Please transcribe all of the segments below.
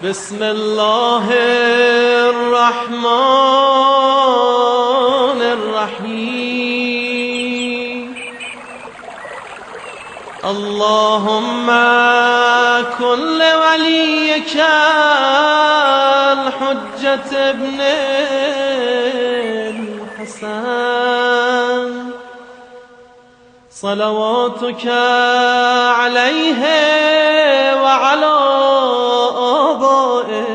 بسم الله الرحمن الرحيم اللهم كن لوليك الحجة ابن الحسن صلواتك عليه وعلى آبائه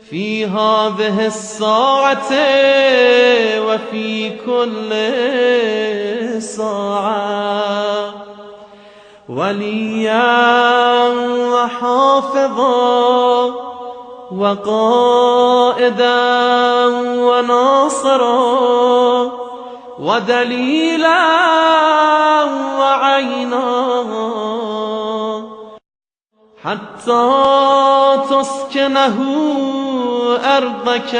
في هذه الساعة وفي كل ساعة وليا وحافظا وقائدا وناصرا ودليلا وعينا حتى تسكنه أرضك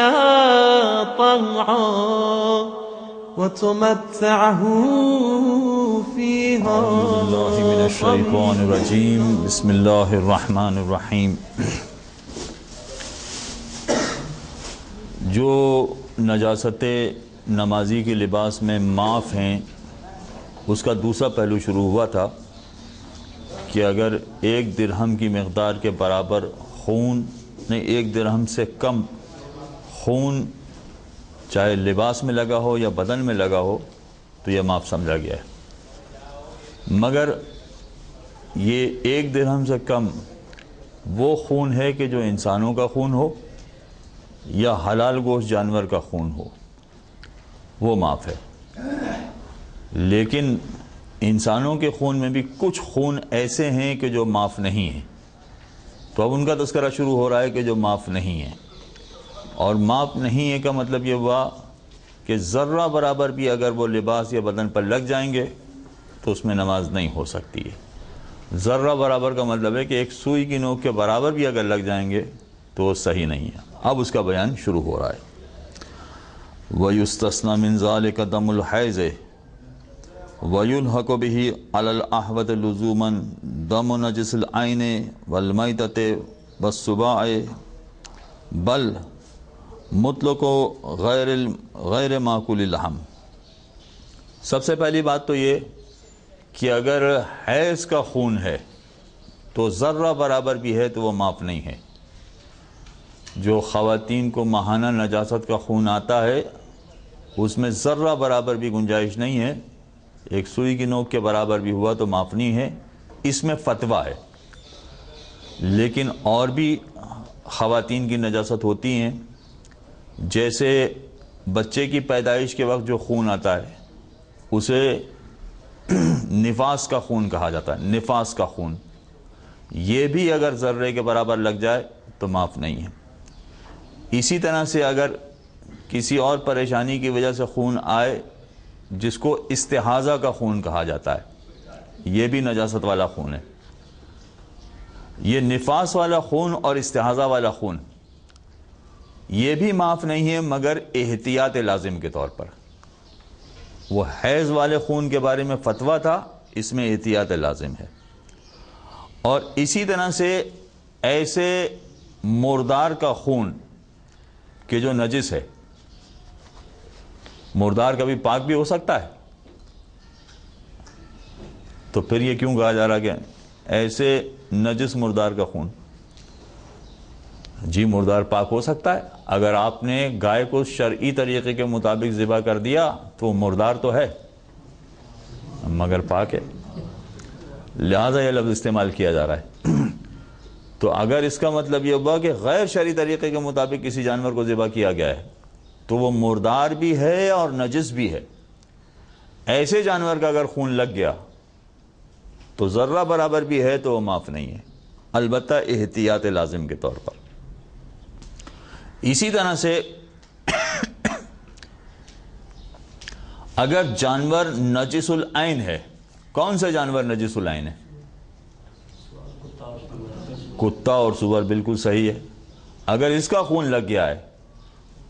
طوعا وتمتعه فيها. أعوذ بالله من الشيطان الرجيم. بسم الله الرحمن الرحيم. جو نجاست نمازی کے لباس میں معاف ہیں، اس کا دوسرا پہلو شروع ہوا تھا کہ اگر 1 درہم کی مقدار کے برابر خون نہیں 1 درہم سے کم خون چاہے لباس میں لگا ہو یا بدن میں لگا ہو تو یہ معاف سمجھا گیا ہے، مگر یہ 1 درہم سے کم وہ خون ہے کہ جو انسانوں کا خون ہو یا حلال گوشت جانور کا خون ہو، وہ معاف ہے. لیکن انسانوں کے خون میں بھی کچھ خون ایسے ہیں کہ جو معاف نہیں ہیں، تو اب ان کا تذکرہ شروع ہو رہا ہے کہ جو معاف نہیں ہیں. اور معاف نہیں ہے کا مطلب یہ ہوا کہ ذرہ برابر بھی اگر وہ لباس یا بدن پر لگ جائیں گے تو اس میں نماز نہیں ہو سکتی ہے. ذرہ برابر کا مطلب ہے کہ ایک سوئی کی نوک کے برابر بھی اگر لگ جائیں گے تو وہ صحیح نہیں ہے. اب اس کا بیان شروع ہو رہا ہے. وَيُسْتَثْنَى مِنْ ذَلِكَ دَمُ الْحَيْضِ وَيُلْحَقُ بِهِ عَلَى الْأَحْوَةِ لُزُومًا دَمُ نَجِسِ الْعَيْنِ وَالْمَيْتَةِ وَالسُّبَاعِ بل مطلق غیر معقول اللحم. سب سے پہلی بات تو یہ کہ اگر حیض کا خون ہے تو ذرہ برابر بھی ہے تو وہ معاف نہیں ہے. جو خواتین کو ماہانہ نجاست کا خون آتا ہے اس میں ذرہ برابر بھی گنجائش نہیں ہے، ایک سوئی کی نوک کے برابر بھی ہوا تو معاف نہیں ہے. اس میں فتویٰ ہے. لیکن اور بھی خواتین کی نجاست ہوتی ہیں، جیسے بچے کی پیدائش کے وقت جو خون آتا ہے اسے نفاس کا خون کہا جاتا ہے. نفاس کا خون یہ بھی اگر ذرے کے برابر لگ جائے تو معاف نہیں ہے. اسی طرح سے اگر کسی اور پریشانی کی وجہ سے خون آئے جس کو استحاضہ کا خون کہا جاتا ہے، یہ بھی نجاست والا خون ہے. یہ نفاس والا خون اور استحاضہ والا خون یہ بھی معاف نہیں ہے مگر احتیاط لازم کے طور پر. وہ حیض والے خون کے بارے میں فتویٰ تھا، اس میں احتیاط لازم ہے. اور اسی طرح سے ایسے مردار کا خون کہ جو نجس ہے، مردار کبھی پاک بھی ہو سکتا ہے، تو پھر یہ کیوں کہا جا رہا کہ ایسے نجس مردار کا خون؟ جی مردار پاک ہو سکتا ہے. اگر آپ نے گائے کو شرعی طریقے کے مطابق ذبح کر دیا تو مردار تو ہے مگر پاک ہے، لہذا یہ لفظ استعمال کیا جا رہا ہے. تو اگر اس کا مطلب یہ ہوا کہ غیر شرعی طریقے کے مطابق کسی جانور کو ذبح کیا گیا ہے تو وہ مردار بھی ہے اور نجس بھی ہے. ایسے جانور کا اگر خون لگ گیا تو ذرہ برابر بھی ہے تو وہ معاف نہیں ہے، البتہ احتیاط لازم کے طور پر. اسی طرح سے اگر جانور نجس العین ہے، کون سے جانور نجس العین ہے؟ کتا اور سور، بالکل صحیح ہے. اگر اس کا خون لگ گیا ہے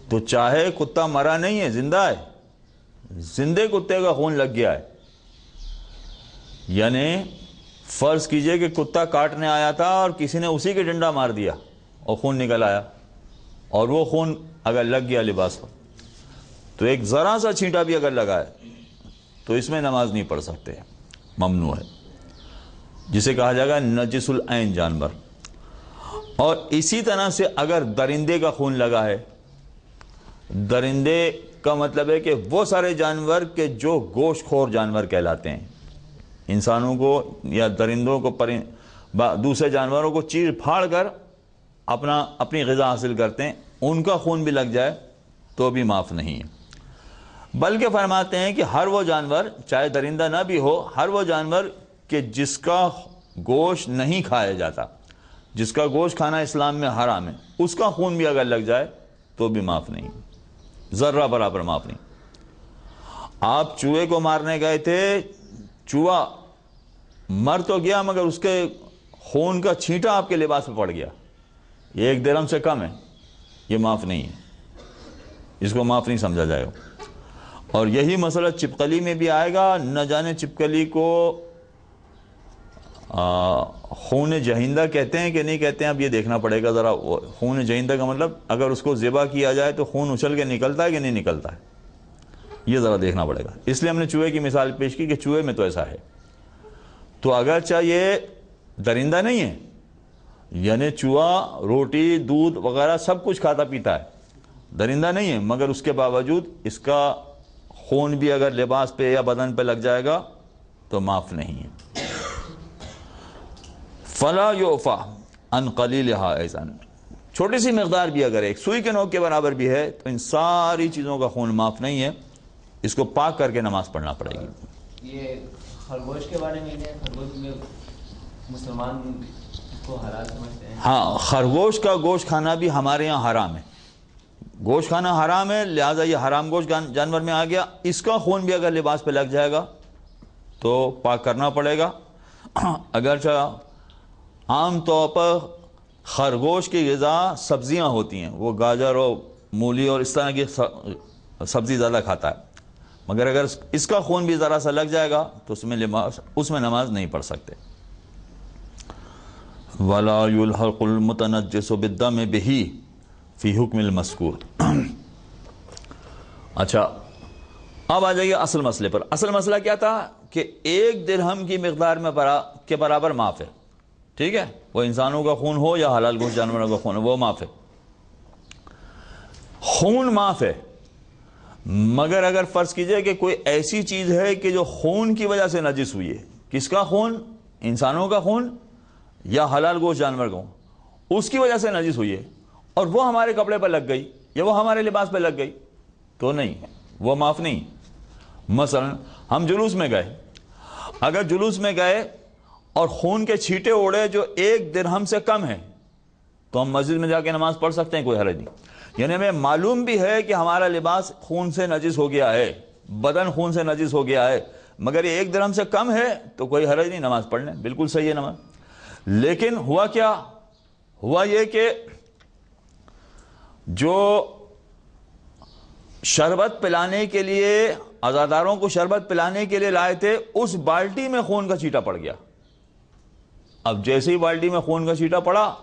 تو چاہے کتا مرا نہیں ہے، زندہ ہے، زندے کتے کا خون لگ گیا ہے، یعنی فرض کیجئے کہ کتا کاٹنے آیا تھا اور کسی نے اسی کے ڈنڈا مار دیا اور خون نکل آیا، اور وہ خون اگر لگ گیا لباس پر، تو ایک ذرا سا چھینٹا بھی اگر لگا ہے تو اس میں نماز نہیں پڑھ سکتے، ممنوع ہے، جسے کہا جائے گا نجس العین جانور۔ اور اسی طرح سے اگر درندے کا خون لگا ہے، درندے کا مطلب ہے کہ وہ سارے جانور کہ جو گوشت خور جانور کہلاتے ہیں، انسانوں کو یا درندوں کو دوسرے جانوروں کو چیر پھاڑ کر اپنی غذا حاصل کرتے ہیں، ان کا خون بھی لگ جائے تو بھی معاف نہیں ہے۔ بلکہ فرماتے ہیں کہ ہر وہ جانور، چاہے درندہ نہ بھی ہو، ہر وہ جانور کہ جس کا گوشت نہیں کھایا جاتا، جس کا گوشت کھانا اسلام میں حرام ہے، اس کا خون بھی اگر لگ جائے تو بھی معاف نہیں، ذرہ برابر معاف نہیں۔ آپ چوہے کو مارنے گئے تھے، چوہا مر تو گیا مگر اس کے خون کا چھینٹا آپ کے لباس پہ پڑ گیا، یہ 1 درہم سے کم ہے، یہ معاف نہیں ہے، اس کو معاف نہیں سمجھا جائے گا۔ اور یہی مسئلہ چپکلی میں بھی آئے گا، نہ جانے چپکلی کو خون جہندہ کہتے ہیں کہ نہیں کہتے ہیں، اب یہ دیکھنا پڑے گا ذرا۔ خون جہندہ کا مطلب اگر اس کو ذبح کیا جائے تو خون اچھل کے نکلتا ہے کہ نہیں نکلتا ہے، یہ ذرا دیکھنا پڑے گا۔ اس لیے ہم نے چوہے کی مثال پیش کی کہ چوہے میں تو ایسا ہے۔ تو اگرچہ یہ درندہ نہیں ہے، یعنی چوہا روٹی دودھ وغیرہ سب کچھ کھاتا پیتا ہے، درندہ نہیں ہے، مگر اس کے باوجود اس کا خون بھی اگر لباس پہ یا بدن پہ لگ جائے گا تو معاف نہیں ہے۔ فلا یعفی عن قلیلھا ایضا، چھوٹی سی مقدار بھی اگر ایک سوئی کے نوک کے برابر بھی ہے تو ان ساری چیزوں کا خون معاف نہیں ہے، اس کو پاک کر کے نماز پڑھنا پڑے گی۔ یہ خرگوش کے بارے میں ہے، خرگوش میں مسلمان اس کو حلال سمجھتے ہیں۔ ہاں، خرگوش کا گوشت کھانا بھی ہمارے یہاں حرام ہے، گوشت کھانا حرام ہے، لہٰذا یہ حرام گوشت جانور میں آ گیا، اس کا خون بھی اگر لباس پہ لگ جائے گا تو پاک کرنا پڑے گا۔ اگرچہ عام طور پر خرگوش کی غذا سبزیاں ہوتی ہیں، وہ گاجر اور مولی اور اس طرح کی سبزی زیادہ کھاتا ہے، مگر اگر اس کا خون بھی ذرا سا لگ جائے گا تو اس میں نماز نہیں پڑھ سکتے۔ وَلَا يُلْحَقُ الْمُتَنَجِّسُ بِالدَّمِ بِهِ فی حکم المذکور۔ اچھا، اب آ جائیے اصل مسئلے پر۔ اصل مسئلہ کیا تھا کہ 1 درہم کی مقدار میں کے برابر معاف ہے، ٹھیک ہے، وہ انسانوں کا خون ہو یا حلال گوشت جانوروں کا خون ہو، وہ معاف ہے، خون معاف ہے۔ مگر اگر فرض کیجئے کہ کوئی ایسی چیز ہے کہ جو خون کی وجہ سے نجس ہوئی ہے، کس کا خون؟ انسانوں کا خون یا حلال گوشت جانور کا خون، اس کی وجہ سے نجس ہوئی ہے اور وہ ہمارے کپڑے پہ لگ گئی یا وہ ہمارے لباس پہ لگ گئی تو نہیں، وہ معاف نہیں۔ مثلا ہم جلوس میں گئے، اگر جلوس میں گئے اور خون کے چھینٹے اڑے جو 1 درہم سے کم ہیں تو ہم مسجد میں جا کے نماز پڑھ سکتے ہیں، کوئی حرج نہیں۔ یعنی ہمیں معلوم بھی ہے کہ ہمارا لباس خون سے نجس ہو گیا ہے، بدن خون سے نجس ہو گیا ہے، مگر یہ 1 درہم سے کم ہے تو کوئی حرج نہیں، نماز پڑھ لیں، بالکل صحیح ہے نماز۔ لیکن ہوا کیا؟ ہوا یہ کہ جو شربت پلانے کے لیے، عزاداروں کو شربت پلانے کے لیے لائے تھے، اس بالٹی میں خون کا چھینٹا پڑ گیا۔ اب جیسے ہی بالٹی میں خون کا چھینٹا پڑا،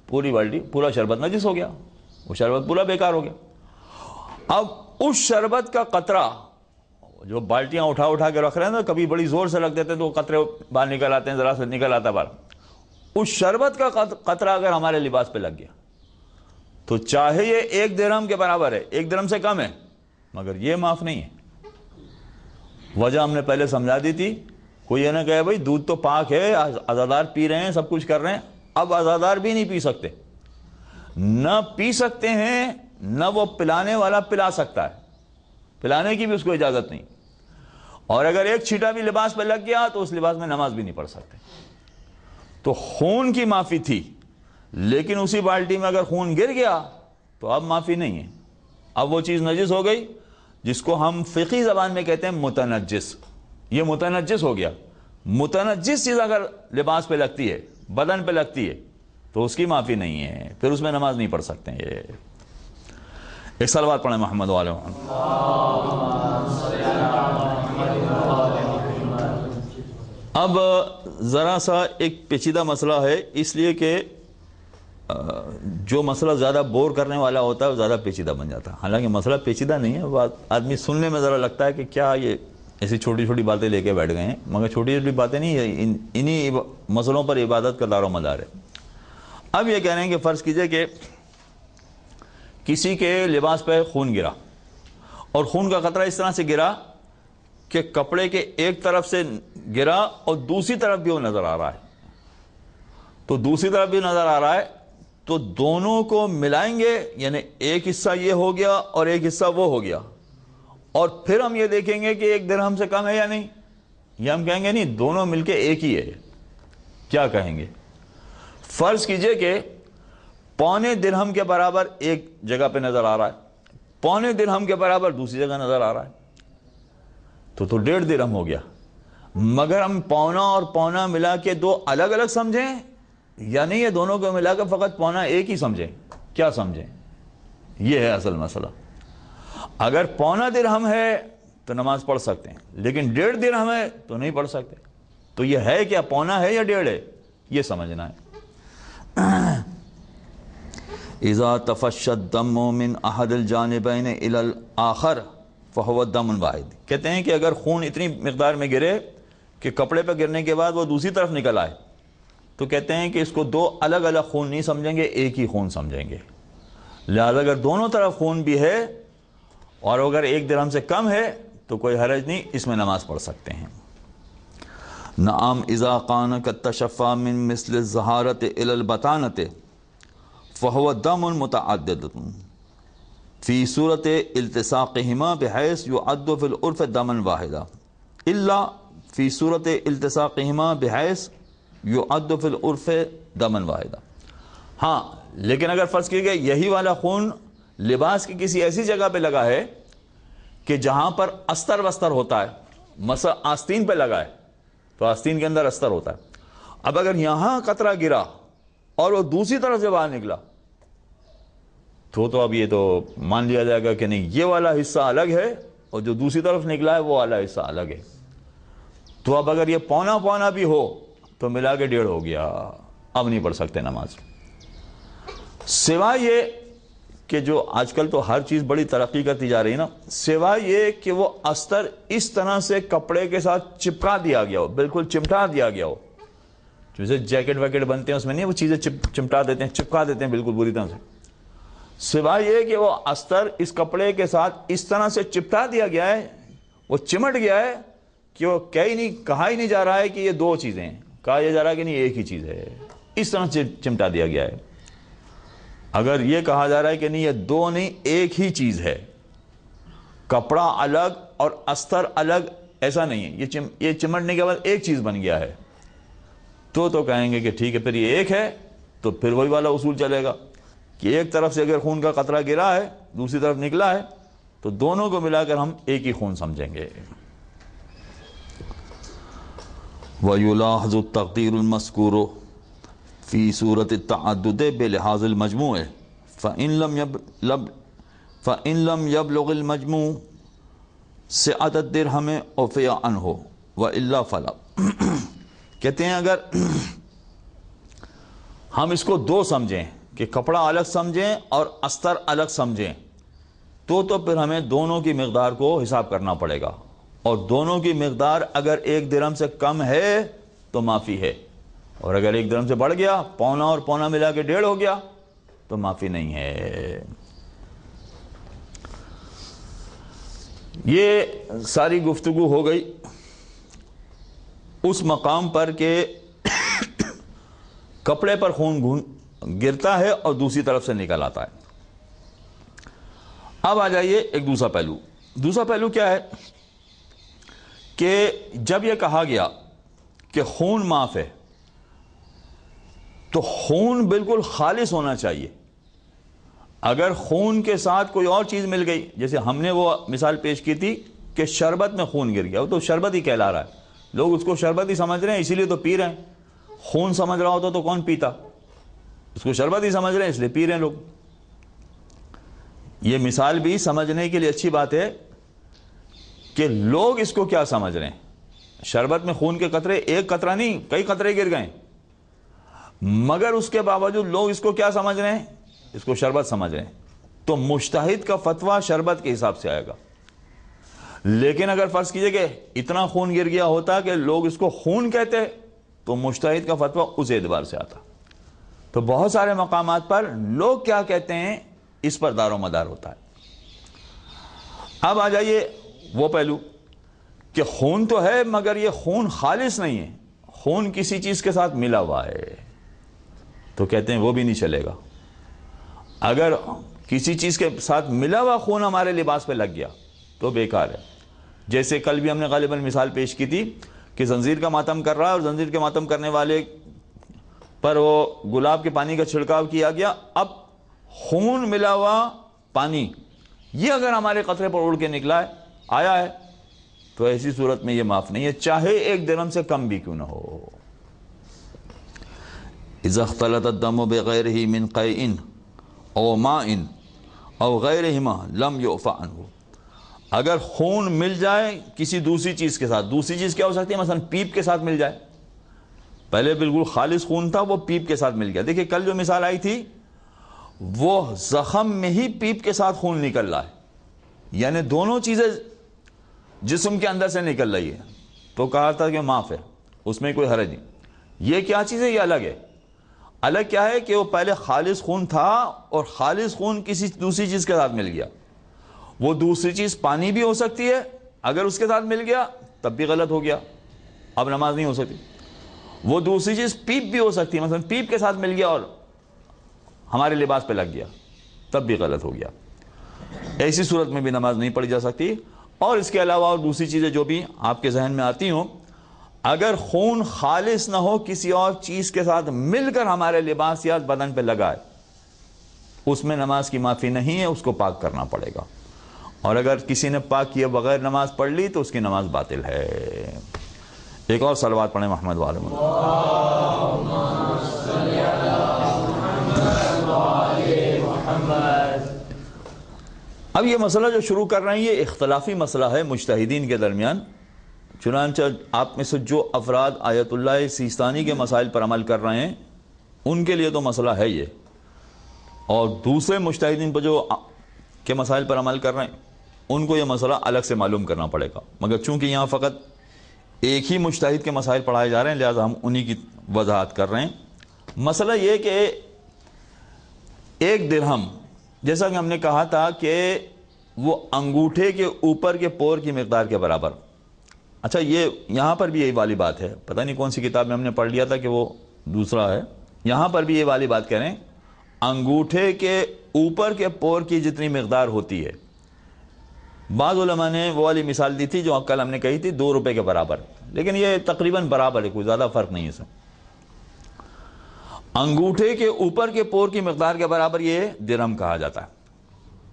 پوری بالٹی، پورا شربت نجس ہو گیا، وہ شربت پورا بیکار ہو گیا۔ اب اس شربت کا قطرہ، جو بالٹیاں اٹھا کے رکھ رہے ہیں نا، کبھی بڑی زور سے رکھ دیتے ہیں تو وہ قطرے باہر نکل آتے ہیں، ذرا سے نکل آتا باہر، اس شربت کا قطرہ اگر ہمارے لباس پہ لگ گیا تو چاہے یہ 1 درہم کے برابر ہے، 1 درہم سے کم ہے، مگر یہ معاف نہیں ہے۔ وجہ ہم نے پہلے سمجھا دی تھی، کوئی یہ نہ کہے بھائی دودھ تو پاک ہے، عزادار پی رہے ہیں، سب کچھ کر رہے ہیں، اب عزادار بھی نہیں پی سکتے، نہ پی سکتے ہیں، نہ وہ پلانے والا پلا سکتا ہے، پلانے کی بھی اس کو اجازت نہیں، اور اگر ایک چھینٹا بھی لباس پہ لگ گیا تو اس لباس میں نماز بھی نہیں پڑھ سکتے۔ تو خون کی معافی تھی، لیکن اسی بالٹی میں اگر خون گر گیا تو اب معافی نہیں ہے، اب وہ چیز نجس ہو گئی، جس کو ہم فقہی زبان میں کہتے ہیں متنجس، یہ متنجس ہو گیا۔ متنجس چیز اگر لباس پہ لگتی ہے، بدن پہ لگتی ہے، تو اس کی معافی نہیں ہے، پھر اس میں نماز نہیں پڑھ سکتے ہیں۔ یہ ایک صلوات پڑھیں محمد وعلیہ وسلم۔ اب ذرا سا ایک پیچیدہ مسئلہ ہے، اس لیے کہ جو مسئلہ زیادہ بور کرنے والا ہوتا ہے وہ زیادہ پیچیدہ بن جاتا ہے. حالانکہ مسئلہ پیچیدہ نہیں ہے، آدمی سننے میں ذرا لگتا ہے کہ کیا یہ ایسی چھوٹی چھوٹی باتیں لے کے بیٹھ گئے ہیں، مگر چھوٹی چھوٹی باتیں نہیں ہیں، انہی مسئلوں پر عبادت کا دار و مدار ہے. اب یہ کہہ رہے ہیں کہ فرض کیجئے کہ کسی کے لباس پہ خون گرا، اور خون کا قطرہ اس طرح سے گرا کہ کپڑے کے ایک طرف سے گرا اور دوسری طرف بھی وہ نظر آ رہا ہے. تو دوسری طرف بھی نظر آ رہا ہے تو دونوں کو ملائیں گے، یعنی ایک حصہ یہ ہو گیا اور ایک حصہ وہ ہو گیا، اور پھر ہم یہ دیکھیں گے کہ ایک درہم سے کم ہے یا نہیں، یا ہم کہیں گے نہیں دونوں مل کے ایک ہی ہے. کیا کہیں گے؟ فرض کیجئے کہ پونے درہم کے برابر ایک جگہ پہ نظر آ رہا ہے، پونے درہم کے برابر دوسری جگہ نظر آ رہا ہے، تو 1.5 درہم ہو گیا. مگر ہم پونا اور پونا ملا کے دو الگ الگ سمجھیں، یا نہیں یہ دونوں کو ملا کے فقط پونا ایک ہی سمجھیں؟ کیا سمجھیں؟ یہ ہے اصل مسئلہ. اگر پونا درہم ہے تو نماز پڑھ سکتے ہیں، لیکن 1.5 درہم ہے تو نہیں پڑھ سکتے. تو یہ ہے کیا، پونا ہے یا 1.5 ہے، یہ سمجھنا ہے. اذا تفشى الدم من احد الجانبین الى الاخر فهو دم واحد. کہتے ہیں کہ اگر خون اتنی مقدار میں گرے کہ کپڑے پہ گرنے کے بعد وہ دوسری طرف نکل آئے، تو کہتے ہیں کہ اس کو دو الگ الگ خون نہیں سمجھیں گے، ایک ہی خون سمجھیں گے. لہذا اگر دونوں طرف خون بھی ہے اور اگر 1 درہم سے کم ہے تو کوئی حرج نہیں، اس میں نماز پڑھ سکتے ہیں. نعم اذا كان كالتشفى من مثل الزهارة الى البطانة فهو دم متعدد في صورة التصاقهما بحيث يعد في العرف دما واحدا الا في صورة التصاقهما بحيث يعد في العرف دما واحدا. ہاں لیکن اگر فرض کیجئے یہی والا خون لباس کی کسی ایسی جگہ پہ لگا ہے کہ جہاں پر استر وستر ہوتا ہے، مثلا آستین پہ لگا ہے تو آستین کے اندر استر ہوتا ہے. اب اگر یہاں قطرہ گرا اور وہ دوسری طرف سے باہر نکلا تو اب یہ تو مان لیا جائے گا کہ نہیں یہ والا حصہ الگ ہے اور جو دوسری طرف نکلا ہے وہ والا حصہ الگ ہے. تو اب اگر یہ پونا پونا بھی ہو تو ملا کے 1.5 ہو گیا، اب نہیں پڑھ سکتے نماز. سوائے یہ کہ جو آج کل تو ہر چیز بڑی ترقی کرتی جا رہی ہے نا، سوائے یہ کہ وہ استر اس طرح سے کپڑے کے ساتھ چپکا دیا گیا ہو، بالکل چمٹا دیا گیا ہو. جیسے جیکٹ ویکٹ بنتے ہیں اس میں نہیں وہ چیزیں چمٹا دیتے ہیں، چپکا دیتے ہیں بالکل بری طرح سے. سوائے یہ کہ وہ استر اس کپڑے کے ساتھ اس طرح سے چپٹا دیا گیا ہے، وہ چمٹ گیا ہے کہ وہ کہا ہی نہیں جا رہا ہے کہ یہ 2 چیزیں ہیں، کہا یہ جا رہا ہے کہ نہیں ایک ہی چیز ہے. اس طرح سے چمٹا دیا گیا ہے. اگر یہ کہا جا رہا ہے کہ نہیں یہ 2 نہیں ایک ہی چیز ہے، کپڑا الگ اور استر الگ، ایسا نہیں ہے، یہ چمٹنے کے بعد ایک چیز بن گیا ہے، تو کہیں گے کہ ٹھیک ہے پھر یہ ایک ہے. تو پھر وہی والا اصول چلے گا کہ ایک طرف سے اگر خون کا قطرہ گرا ہے دوسری طرف نکلا ہے تو دونوں کو ملا کر ہم ایک ہی خون سمجھیں گے. وَيُلَاحَظُ التَّقْدِيرُ الْمَذْكُورُ فِي صُورَةِ التَّعَدُّدِ بِلِحَاظِ الْمَجْمُوعِ فَإِن لَمْ يَبْلُغِ الْمَجْمُوعُ سِعَةَ الدِّرْهَمِ عُفِيَ عَنْهُ وَإِلَّا فَلَا. کہتے ہیں اگر ہم اس کو 2 سمجھیں کہ کپڑا الگ سمجھیں اور استر الگ سمجھیں تو پھر ہمیں دونوں کی مقدار کو حساب کرنا پڑے گا، اور دونوں کی مقدار اگر 1 درہم سے کم ہے تو معافی ہے، اور اگر 1 درہم سے بڑھ گیا، پونا اور پونا ملا کے 1.5 ہو گیا تو معافی نہیں ہے. یہ ساری گفتگو ہو گئی اس مقام پر کہ کپڑے پر خون گرتا ہے اور دوسری طرف سے نکل آتا ہے. اب آ جائیے ایک دوسرا پہلو. دوسرا پہلو کیا ہے کہ جب یہ کہا گیا کہ خون معاف ہے تو خون بالکل خالص ہونا چاہیے. اگر خون کے ساتھ کوئی اور چیز مل گئی، جیسے ہم نے وہ مثال پیش کی تھی کہ شربت میں خون گر گیا، وہ تو شربت ہی کہلا رہا ہے، لوگ اس کو شربت ہی سمجھ رہے ہیں اسی لیے تو پی رہے ہیں. خون سمجھ رہا ہوتا تو کون پیتا، اس کو شربت ہی سمجھ رہے ہیں اس لیے پی رہے ہیں لوگ. یہ مثال بھی سمجھنے کے لیے اچھی بات ہے کہ لوگ اس کو کیا سمجھ رہے ہیں. شربت میں خون کے قطرے ایک قطرہ نہیں کئی قطرے گر گئے، مگر اس کے باوجود لوگ اس کو کیا سمجھ رہے ہیں؟ اس کو شربت سمجھ رہے ہیں، تو مجتہد کا فتویٰ شربت کے حساب سے آئے گا۔ لیکن اگر فرض کیجئے کہ اتنا خون گر گیا ہوتا کہ لوگ اس کو خون کہتے تو مجتہد کا فتویٰ اس اعتبار سے آتا۔ تو بہت سارے مقامات پر لوگ کیا کہتے ہیں اس پر دار و مدار ہوتا ہے۔ اب آ جائیے وہ پہلو کہ خون تو ہے مگر یہ خون خالص نہیں ہے، خون کسی چیز کے ساتھ ملا ہوا ہے، تو کہتے ہیں وہ بھی نہیں چلے گا۔ اگر کسی چیز کے ساتھ ملا ہوا خون ہمارے لباس پہ لگ گیا تو بیکار ہے۔ جیسے کل بھی ہم نے غالباً مثال پیش کی تھی کہ زنجیر کا ماتم کر رہا ہے اور زنجیر کے ماتم کرنے والے پر وہ گلاب کے پانی کا چھڑکاو کیا گیا، اب خون ملا ہوا پانی یہ اگر ہمارے قطرے پر اڑ کے نکلا ہے آیا ہے تو ایسی صورت میں یہ معاف نہیں ہے، چاہے 1 درہم سے کم بھی کیوں نہ ہو۔ اذا اختلط الدم بغیرہ من قیء او ماء او غیرہما لم یعف عنہ، اگر خون مل جائے کسی دوسری چیز کے ساتھ، دوسری چیز کیا ہو سکتی ہے؟ مثلا پیپ کے ساتھ مل جائے، پہلے بالکل خالص خون تھا وہ پیپ کے ساتھ مل گیا۔ دیکھیں کل جو مثال آئی تھی وہ زخم میں ہی پیپ کے ساتھ خون نکل رہا ہے، یعنی دونوں چیزیں جسم کے اندر سے نکل رہی ہے، تو کہا تھا کہ معاف ہے، اس میں کوئی حرج نہیں۔ یہ کیا چیز ہے؟ یہ الگ ہے۔ الگ کیا ہے کہ وہ پہلے خالص خون تھا اور خالص خون کسی دوسری چیز کے ساتھ مل گیا، وہ دوسری چیز پانی بھی ہو سکتی ہے، اگر اس کے ساتھ مل گیا تب بھی غلط ہو گیا، اب نماز نہیں ہو سکتی۔ وہ دوسری چیز پیپ بھی ہو سکتی ہے، مثلا پیپ کے ساتھ مل گیا اور ہمارے لباس پہ لگ گیا تب بھی غلط ہو گیا، ایسی صورت میں بھی نماز نہیں پڑھی جا سکتی۔ اور اس کے علاوہ اور دوسری چیزیں جو بھی آپ کے ذہن میں آتی ہوں، اگر خون خالص نہ ہو کسی اور چیز کے ساتھ مل کر ہمارے لباس یا بدن پہ لگا ہے، اس میں نماز کی معافی نہیں ہے، اس کو پاک کرنا پڑے گا۔ اور اگر کسی نے پاک کیے بغیر نماز پڑھ لی تو اس کی نماز باطل ہے۔ ایک اور صلوات پڑھیں محمد والے محمد۔ اب یہ مسئلہ جو شروع کر رہے ہیں یہ اختلافی مسئلہ ہے مجتہدین کے درمیان، چنانچہ آپ میں سے جو افراد آیت اللہ سیستانی کے مسائل پر عمل کر رہے ہیں ان کے لیے تو مسئلہ ہے یہ، اور دوسرے مجتہدین پر جو کے مسائل پر عمل کر رہے ہیں ان کو یہ مسئلہ الگ سے معلوم کرنا پڑے گا، مگر چونکہ یہاں فقط ایک ہی مجتہد کے مسائل پڑھائے جا رہے ہیں لہذا ہم انہی کی وضاحت کر رہے ہیں۔ مسئلہ یہ کہ 1 درہم جیسا کہ ہم نے کہا تھا کہ وہ انگوٹھے کے اوپر کے پور کی مقدار کے برابر، اچھا یہ یہاں پر بھی یہی والی بات ہے، پتہ نہیں کون سی کتاب میں ہم نے پڑھ لیا تھا کہ وہ دوسرا ہے، یہاں پر بھی یہ والی بات کہہ رہے ہیں انگوٹھے کے اوپر کے پور کی جتنی مقدار ہوتی ہے۔ بعض علماء نے وہ والی مثال دی تھی جو کل ہم نے کہی تھی 2 روپے کے برابر، لیکن یہ تقریباً برابر ہے، کوئی زیادہ فرق نہیں ہے اس میں۔ انگوٹھے کے اوپر کے پور کی مقدار کے برابر یہ درہم کہا جاتا ہے،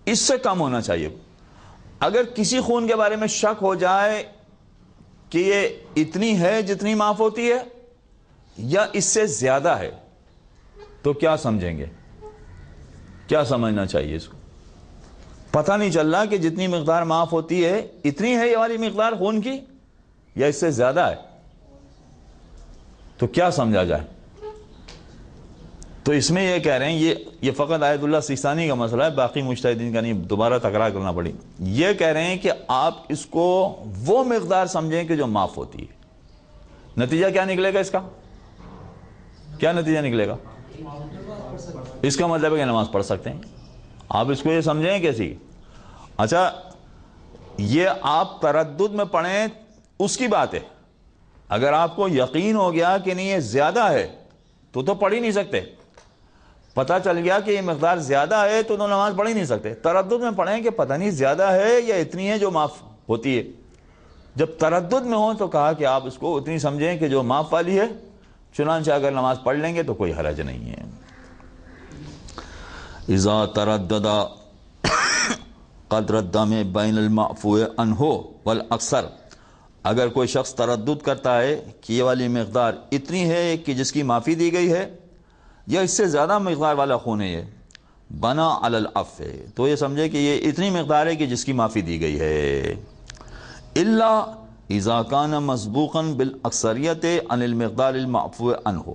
اس سے کم ہونا چاہیے۔ اگر کسی خون کے بارے میں شک ہو جائے کہ یہ اتنی ہے جتنی معاف ہوتی ہے یا اس سے زیادہ ہے تو کیا سمجھیں گے؟ کیا سمجھنا چاہیے اس کو؟ پتہ نہیں چل رہا کہ جتنی مقدار معاف ہوتی ہے اتنی ہے یہ والی مقدار خون کی یا اس سے زیادہ ہے، تو کیا سمجھا جائے؟ تو اس میں یہ کہہ رہے ہیں یہ فقط آیت اللہ سیستانی کا مسئلہ ہے، باقی مجتہدین کا نہیں، دوبارہ تکرار کرنا پڑی۔ یہ کہہ رہے ہیں کہ آپ اس کو وہ مقدار سمجھیں کہ جو معاف ہوتی ہے۔ نتیجہ کیا نکلے گا اس کا؟ کیا نتیجہ نکلے گا؟ اس کا مطلب ہے کہ نماز پڑھ سکتے ہیں۔ آپ اس کو یہ سمجھیں کیسی؟ اچھا یہ آپ تردد میں پڑھیں اس کی بات ہے، اگر آپ کو یقین ہو گیا کہ نہیں یہ زیادہ ہے تو پڑھ ہی نہیں سکتے، پتہ چل گیا کہ یہ مقدار زیادہ ہے تو نماز پڑھ ہی نہیں سکتے۔ تردد میں پڑھیں کہ پتہ نہیں زیادہ ہے یا اتنی ہے جو معاف ہوتی ہے، جب تردد میں ہو تو کہا کہ آپ اس کو اتنی سمجھیں کہ جو معاف والی ہے، چنانچہ اگر نماز پڑھ لیں گے تو کوئی حرج نہیں ہے۔ اذا تردد قدر الدم بین المعفو عنہ والاکثر، اگر کوئی شخص تردد کرتا ہے کہ یہ والی مقدار اتنی ہے کہ جس کی معافی دی گئی ہے یا اس سے زیادہ مقدار والا خون ہے، یہ بنا علی العفو، تو یہ سمجھے کہ یہ اتنی مقدار ہے کہ جس کی معافی دی گئی ہے، الا اذا کان مسبوقا بالاکثریت عن المقدار المعفو عنہ،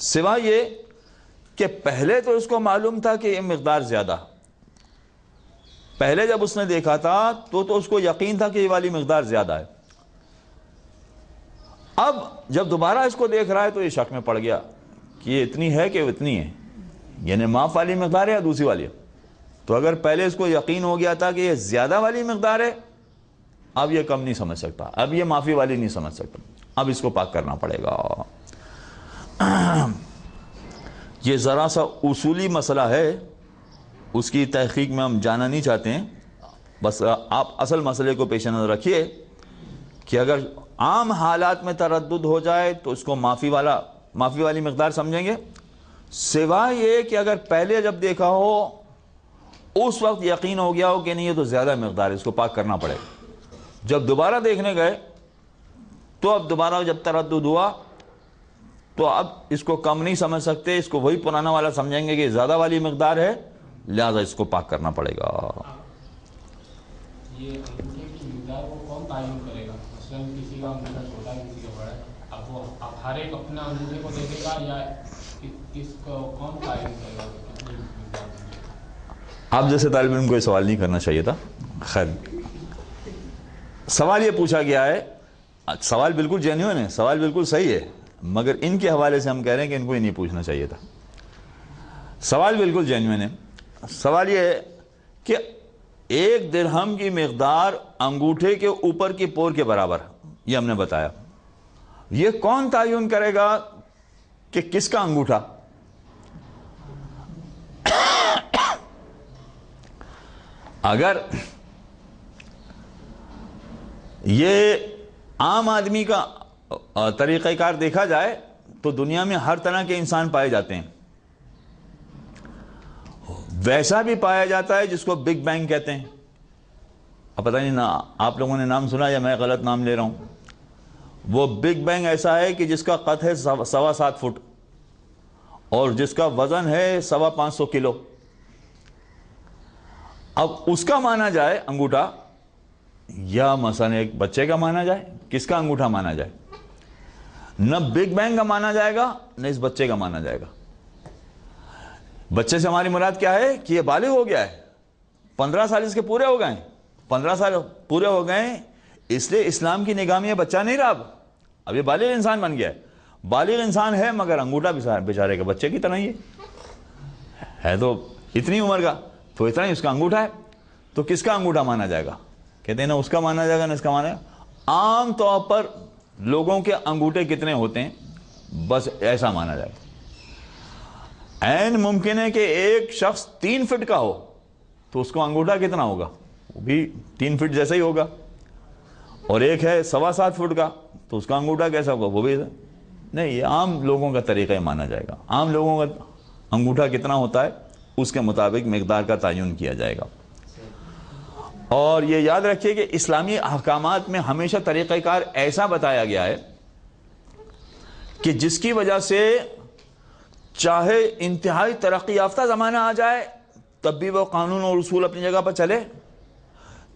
سوائے یہ کہ پہلے تو اس کو معلوم تھا کہ یہ مقدار زیادہ، پہلے جب اس نے دیکھا تھا تو اس کو یقین تھا کہ یہ والی مقدار زیادہ ہے، اب جب دوبارہ اس کو دیکھ رہا ہے تو یہ شک میں پڑ گیا کہ یہ اتنی ہے کہ اتنی ہے، یعنی معاف والی مقدار ہے یا دوسری والی ہے۔ تو اگر پہلے اس کو یقین ہو گیا تھا کہ یہ زیادہ والی مقدار ہے، اب یہ کم نہیں سمجھ سکتا، اب یہ معافی والی نہیں سمجھ سکتا، اب اس کو پاک کرنا پڑے گا۔ یہ ذرا سا اصولی مسئلہ ہے، اس کی تحقیق میں ہم جانا نہیں چاہتے ہیں، بس آپ اصل مسئلے کو پیش نظر رکھیے کہ اگر عام حالات میں تردد ہو جائے تو اس کو معافی والی مقدار سمجھیں گے، سوائے یہ کہ اگر پہلے جب دیکھا ہو اس وقت یقین ہو گیا ہو کہ نہیں یہ تو زیادہ مقدار ہے، اس کو پاک کرنا پڑے گا۔ جب دوبارہ دیکھنے گئے تو اب دوبارہ جب تردد ہوا تو اب اس کو کم نہیں سمجھ سکتے، اس کو وہی پرانا والا سمجھیں گے کہ زیادہ والی مقدار ہے، لہذا اس کو پاک کرنا پڑے گا۔ یہ انگوٹھے کی مقدار کو کون تعین کرے گا؟ مثلا کسی کا انگوٹھا چھوٹا ہے، کسی کا بڑا ہے، اب وہ ہر ایک اپنا انگوٹھے کو دیکھے گا یا کس کو کون تعین کرے گا کتنی مقدار؟ آپ جیسے طالب علم کو یہ سوال نہیں کرنا چاہیے تھا، خیر سوال یہ پوچھا گیا ہے، سوال بالکل جینیون ہے، سوال بالکل صحیح ہے، مگر ان کے حوالے سے ہم کہہ رہے ہیں کہ ان کو یہ نہیں پوچھنا چاہیے تھا۔ سوال بالکل جینیون ہے، سوال یہ ہے کہ 1 درہم کی مقدار انگوٹھے کے اوپر کی پور کے برابر، یہ ہم نے بتایا، یہ کون تعین کرے گا کہ کس کا انگوٹھا؟ اگر یہ عام آدمی کا طریقہ کار دیکھا جائے تو دنیا میں ہر طرح کے انسان پائے جاتے ہیں، ویسا بھی پایا جاتا ہے جس کو بگ بینگ کہتے ہیں، اب پتہ نہیں آپ لوگوں نے نام سنا یا میں غلط نام لے رہا ہوں۔ وہ بگ بینگ ایسا ہے کہ جس کا قد ہے 7.25 فٹ اور جس کا وزن ہے 550 کلو۔ اب اس کا مانا جائے انگوٹھا یا مثلا ایک بچے کا مانا جائے، کس کا انگوٹھا مانا جائے؟ نہ بگ بینگ کا مانا جائے گا نہ اس بچے کا مانا جائے گا۔ بچے سے ہماری مراد کیا ہے کہ یہ بالغ ہو گیا ہے، 15 سال اس کے پورے ہو گئے، 15 سال پورے ہو گئے، اس لیے اسلام کی نگاہ میں یہ بچہ نہیں رہا، اب یہ بالغ انسان بن گیا ہے، بالغ انسان ہے مگر انگوٹھا بیچارے کے بچے کی طرح ہی ہے تو اتنی عمر کا، تو اتنا ہی اس کا انگوٹھا ہے، تو کس کا انگوٹھا مانا جائے گا؟ کہتے ہیں نہ اس کا مانا جائے گا نہ اس کا مانا جائے گا۔ عام طور پر لوگوں کے انگوٹھے کتنے ہوتے ہیں بس ایسا مانا جائے گا۔ عین ممکن ہے کہ ایک شخص 3 فٹ کا ہو تو اس کو انگوٹھا کتنا ہوگا؟ وہ بھی 3 فٹ جیسا ہی ہوگا، اور ایک ہے 7.25 فٹ کا تو اس کا انگوٹھا کیسا ہوگا؟ وہ بھی نہیں، یہ عام لوگوں کا طریقہ مانا جائے گا، عام لوگوں کا انگوٹھا کتنا ہوتا ہے اس کے مطابق مقدار کا تعین کیا جائے گا۔ اور یہ یاد رکھیے کہ اسلامی احکامات میں ہمیشہ طریقہ کار ایسا بتایا گیا ہے کہ جس کی وجہ سے چاہے انتہائی ترقی یافتہ زمانہ آ جائے تب بھی وہ قانون اور اصول اپنی جگہ پر چلے،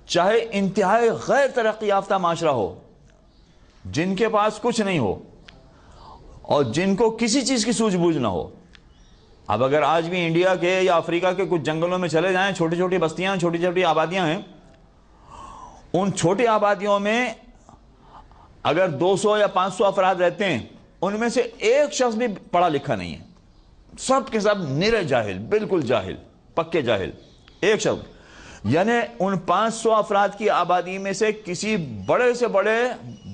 چاہے انتہائی غیر ترقی یافتہ معاشرہ ہو جن کے پاس کچھ نہیں ہو اور جن کو کسی چیز کی سوجھ بوجھ نہ ہو۔ اب اگر آج بھی انڈیا کے یا افریقہ کے کچھ جنگلوں میں چلے جائیں، چھوٹی چھوٹی بستیاں، چھوٹی چھوٹی آبادیاں ہیں، ان چھوٹی آبادیوں میں اگر 200 یا 500 افراد رہتے ہیں، ان میں سے ایک شخص بھی پڑھا لکھا نہیں ہے، سب کے سب نرے جاہل، بالکل جاہل، پکے جاہل، ایک شخص، یعنی ان 500 افراد کی آبادی میں سے کسی بڑے سے بڑے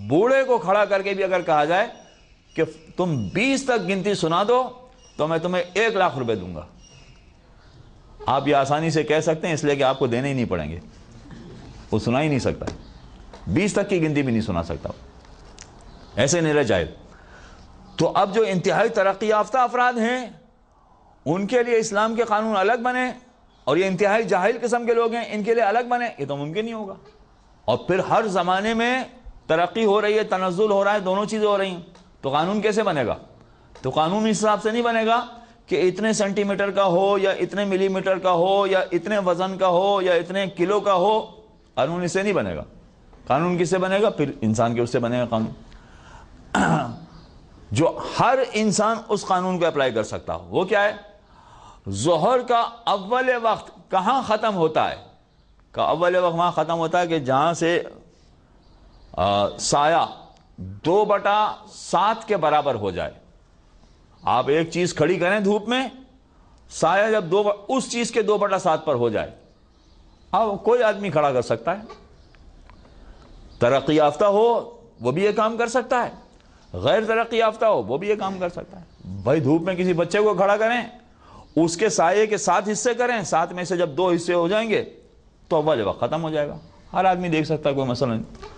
بوڑھے کو کھڑا کر کے بھی اگر کہا جائے کہ تم 20 تک گنتی سنا دو تو میں تمہیں 1 لاکھ روپے دوں گا، آپ یہ آسانی سے کہہ سکتے ہیں، اس لیے کہ آپ کو دینے ہی نہیں پڑیں گے، وہ سنا ہی نہیں سکتا، 20 تک کی گنتی بھی نہیں سنا سکتا، ایسے نہیں رہ جائے۔ تو اب جو انتہائی ترقی یافتہ افراد ہیں ان کے لیے اسلام کے قانون الگ بنے اور یہ انتہائی جاہل قسم کے لوگ ہیں ان کے لیے الگ بنے، یہ تو ممکن نہیں ہوگا۔ اور پھر ہر زمانے میں ترقی ہو رہی ہے، تنزل ہو رہا ہے، دونوں چیزیں ہو رہی ہیں، تو قانون کیسے بنے گا؟ تو قانون اس حساب سے نہیں بنے گا کہ اتنے سینٹی میٹر کا ہو یا اتنے ملی میٹر کا ہو یا اتنے وزن کا ہو یا اتنے کلو کا ہو، قانون اس سے نہیں بنے گا۔ قانون کس سے بنے گا؟ پھر انسان کے اس سے بنے گا قانون جو ہر انسان اس قانون کو اپلائی کر سکتا ہو. وہ کیا ہے؟ ظہر کا اول وقت کہاں ختم ہوتا ہے؟ کہ اول وقت وہاں ختم ہوتا ہے کہ جہاں سے سایہ 2/7 کے برابر ہو جائے. آپ ایک چیز کھڑی کریں دھوپ میں، سایہ جب اس چیز کے 2/7 پر ہو جائے، اب کوئی آدمی کھڑا کر سکتا ہے. ترقی یافتہ ہو وہ بھی یہ کام کر سکتا ہے، غیر ترقی یافتہ ہو وہ بھی یہ کام کر سکتا ہے. بھائی دھوپ میں کسی بچے کو کھڑا کریں، اس کے سائے کے 7 حصے کریں، 7 میں سے جب 2 حصے ہو جائیں گے تو اول وقت ختم ہو جائے گا. ہر آدمی دیکھ سکتا ہے، کوئی مسئلہ نہیں.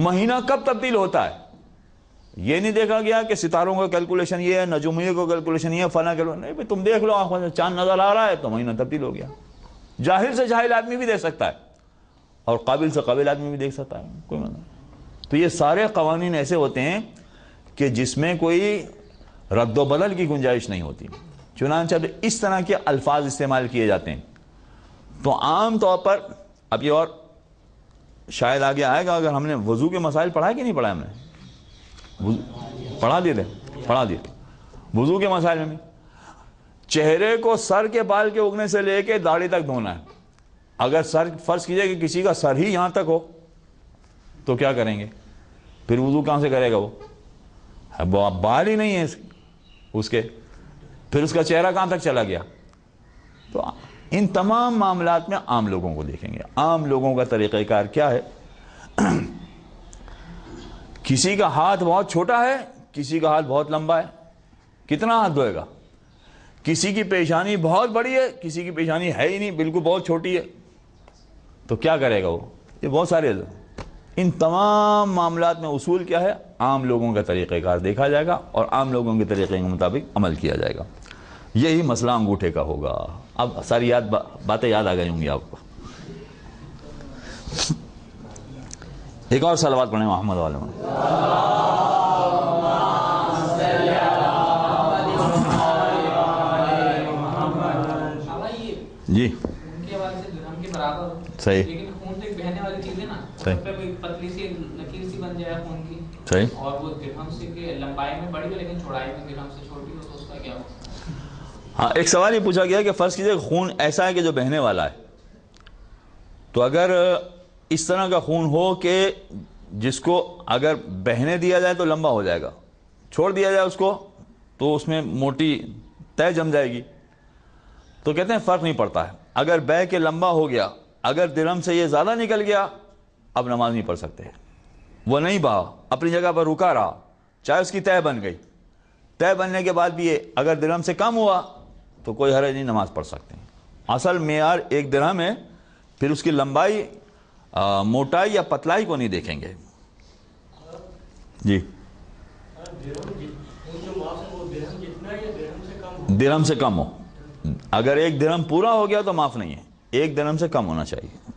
مہینہ کب تبدیل ہوتا ہے یہ نہیں دیکھا گیا کہ ستاروں کا کیلکولیشن یہ ہے، نجومیہ کو کیلکولیشن یہ ہے، فلاں نہیں بھائی تم دیکھ لو آنکھوں سے چاند نظر آ رہا ہے تو مہینہ تبدیل ہو گیا. جاہل سے جاہل آدمی بھی دیکھ سکتا ہے اور قابل سے قابل آدمی بھی دیکھ سکتا ہے، کوئی مسئلہ نہیں. تو یہ سارے قوانین ایسے ہوتے ہیں کہ جس میں کوئی رد و بدل کی گنجائش نہیں ہوتی. چنانچہ اس طرح کے الفاظ استعمال کیے جاتے ہیں تو عام طور پر، اب یہ اور شاید آگے آئے گا، اگر ہم نے وضو کے مسائل پڑھا کہ نہیں پڑھا؟ ہم نے پڑھا دیے تھے وضو کے مسائل میں. چہرے کو سر کے بال کے اگنے سے لے کے داڑھی تک دھونا ہے. اگر سر فرض کیجئے کہ کسی کا سر ہی یہاں تک ہو تو کیا کریں گے؟ پھر وضو کہاں سے کرے گا؟ وہ بال ہی نہیں ہے اس کے، پھر اس کا چہرہ کہاں تک چلا گیا؟ تو ان تمام معاملات میں عام لوگوں کو دیکھیں گے. عام لوگوں کا طریقہ کار کیا ہے؟ کسی کا ہاتھ بہت چھوٹا ہے، کسی کا ہاتھ بہت لمبا ہے، کتنا ہاتھ دھوئے گا؟ کسی کی پیشانی بہت بڑی ہے، کسی کی پیشانی ہے ہی نہیں، بالکل بہت چھوٹی ہے، تو کیا کرے گا وہ؟ یہ بہت سارے. ان تمام معاملات میں اصول کیا ہے؟ عام لوگوں کا طریقہ کار دیکھا جائے گا اور عام لوگوں کے طریقے کے مطابق عمل کیا جائے گا. یہی مسئلہ انگوٹھے کا ہوگا. اب ساری باتیں یاد آ گئی ہوں گی آپ کو. ایک اور صلوات پڑھیں محمد والے میں. جی صحیح، لیکن خون تو ایک بہنے والی چیز ہے نا، صحیح، پہ کوئی پتلی سی لکیر سی بن جائے خون کی، صحیح، اور وہ درہم سے کہ لمبائی میں بڑی ہو لیکن چوڑائی میں درہم سے چھوٹی ہو تو اس کا کیا ہو؟ ہاں ایک سوال یہ پوچھا گیا کہ فرض کیجئے خون ایسا ہے کہ جو بہنے والا ہے، تو اگر اس طرح کا خون ہو کہ جس کو اگر بہنے دیا جائے تو لمبا ہو جائے گا، چھوڑ دیا جائے اس کو تو اس میں موٹی طے جم جائے گی، تو کہتے ہیں فرق نہیں پڑتا ہے. اگر بہ کے لمبا ہو گیا، اگر درہم سے یہ زیادہ نکل گیا، اب نماز نہیں پڑھ سکتے. وہ نہیں بہا، اپنی جگہ پر رکا رہا، چاہے اس کی طے بن گئی، طے بننے کے بعد بھی یہ اگر درہم سے کم ہوا تو کوئی حرج نہیں، نماز پڑھ سکتے ہیں. اصل معیار 1 درہم ہے، پھر اس کی لمبائی، موٹائی یا پتلائی کو نہیں دیکھیں گے. جی درہم سے کم ہو، اگر 1 درہم پورا ہو گیا تو معاف نہیں ہے، 1 درہم سے کم ہونا چاہیے.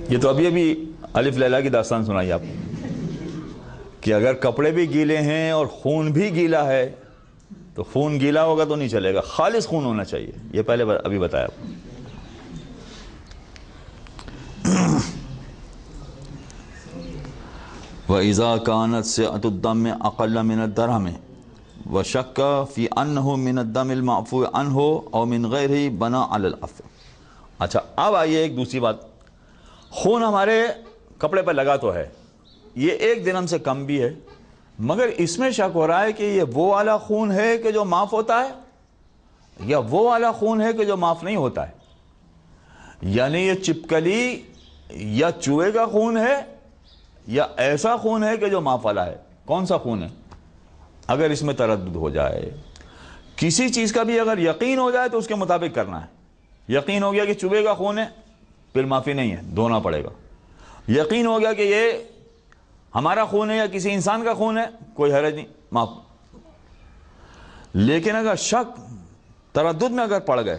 یہ تو ابھی الف لیلا کی داستان سنائی آپ کہ اگر کپڑے بھی گیلے ہیں اور خون بھی گیلا ہے تو خون گیلا ہوگا تو نہیں چلے گا، خالص خون ہونا چاہیے. یہ پہلے ابھی بتایا آپ کو. وَإِذَا كَانَتْ سِعَةُ الدَّمِ أَقَلَّ مِنَ الدَّرْهَمِ وَشَكَّ فِي أَنَّهُ مِنَ الدَّمِ الْمَعْفُوِّ عَنْهُ أَوْ مِنْ غَيْرِهِ بَنَى عَلَى الْعَفْوِ. اچھا اب آئیے ایک دوسری بات. خون ہمارے کپڑے پر لگا تو ہے، یہ 1 درہم سے کم بھی ہے، مگر اس میں شک ہو رہا ہے کہ یہ وہ والا خون ہے کہ جو معاف ہوتا ہے یا وہ والا خون ہے کہ جو معاف نہیں ہوتا ہے. یعنی یہ چپکلی یا چوہے کا خون ہے یا ایسا خون ہے کہ جو معاف والا ہے. کون سا خون ہے؟ اگر اس میں تردد ہو جائے، کسی چیز کا بھی اگر یقین ہو جائے تو اس کے مطابق کرنا ہے. یقین ہو گیا کہ چوہے کا خون ہے، پھر معافی نہیں ہے، دھونا پڑے گا. یقین ہو گیا کہ یہ ہمارا خون ہے یا کسی انسان کا خون ہے، کوئی حرج نہیں، معاف. لیکن اگر شک تردد میں اگر پڑ گئے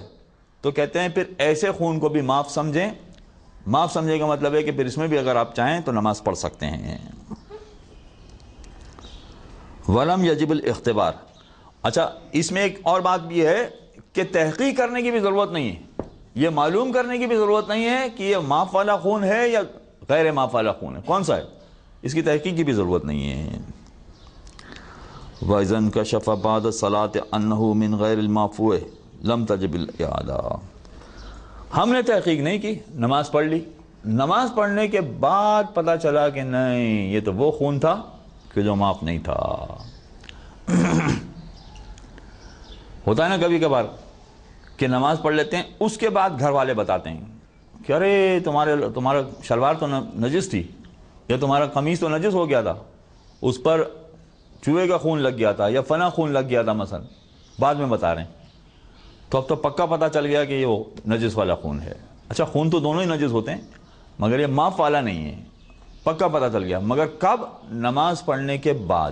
تو کہتے ہیں پھر ایسے خون کو بھی معاف سمجھیں. معاف سمجھے کا مطلب ہے کہ پھر اس میں بھی اگر آپ چاہیں تو نماز پڑھ سکتے ہیں. ولم یجب الاختبار. اچھا اس میں ایک اور بات بھی ہے کہ تحقیق کرنے کی بھی ضرورت نہیں ہے، یہ معلوم کرنے کی بھی ضرورت نہیں ہے کہ یہ معاف والا خون ہے یا غیر معاف والا خون ہے، کون سا ہے، اس کی تحقیق کی بھی ضرورت نہیں ہے۔ وَإِذَا انْكَشَفَ بَعْدَ الصَّلَاةِ أَنَّهُ مِنْ غَيْرِ الْمَعْفُوِ لَمْ تَجِبِ الْإِعَادَةُ، ہم نے تحقیق نہیں کی، نماز پڑھ لی، نماز پڑھنے کے بعد پتہ چلا کہ نہیں یہ تو وہ خون تھا کہ جو معاف نہیں تھا۔ ہوتا ہے نا کبھی کبھار کہ نماز پڑھ لیتے ہیں، اس کے بعد گھر والے بتاتے ہیں کہ ارے تمہارا شلوار تو نجس تھی، یا تمہارا قمیص تو نجس ہو گیا تھا، اس پر چوہے کا خون لگ گیا تھا یا فنا خون لگ گیا تھا مثلا، بعد میں بتا رہے ہیں، تو اب تو پکا پتہ چل گیا کہ یہ وہ نجس والا خون ہے۔ اچھا خون تو دونوں ہی نجس ہوتے ہیں مگر یہ معاف والا نہیں ہے، پکا پتہ چل گیا، مگر کب؟ نماز پڑھنے کے بعد۔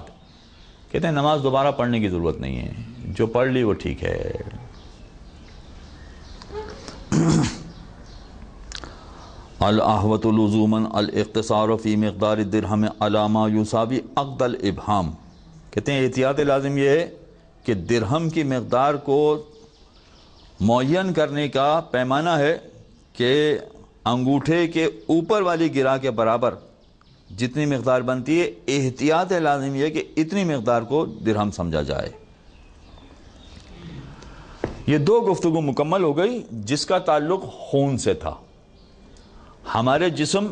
کہتے ہیں نماز دوبارہ پڑھنے کی ضرورت نہیں ہے، جو پڑھ لی وہ ٹھیک ہے۔ الاحوۃ لزوما الاقتصار فی مقدار الدرہم علی ما یساوی عقد الابہام، کہتے ہیں احتیاط لازم یہ ہے کہ درہم کی مقدار کو معین کرنے کا پیمانہ ہے کہ انگوٹھے کے اوپر والی گرہ کے برابر جتنی مقدار بنتی ہے، احتیاط لازم یہ کہ اتنی مقدار کو درہم سمجھا جائے۔ یہ دو گفتگو مکمل ہو گئی جس کا تعلق خون سے تھا۔ ہمارے جسم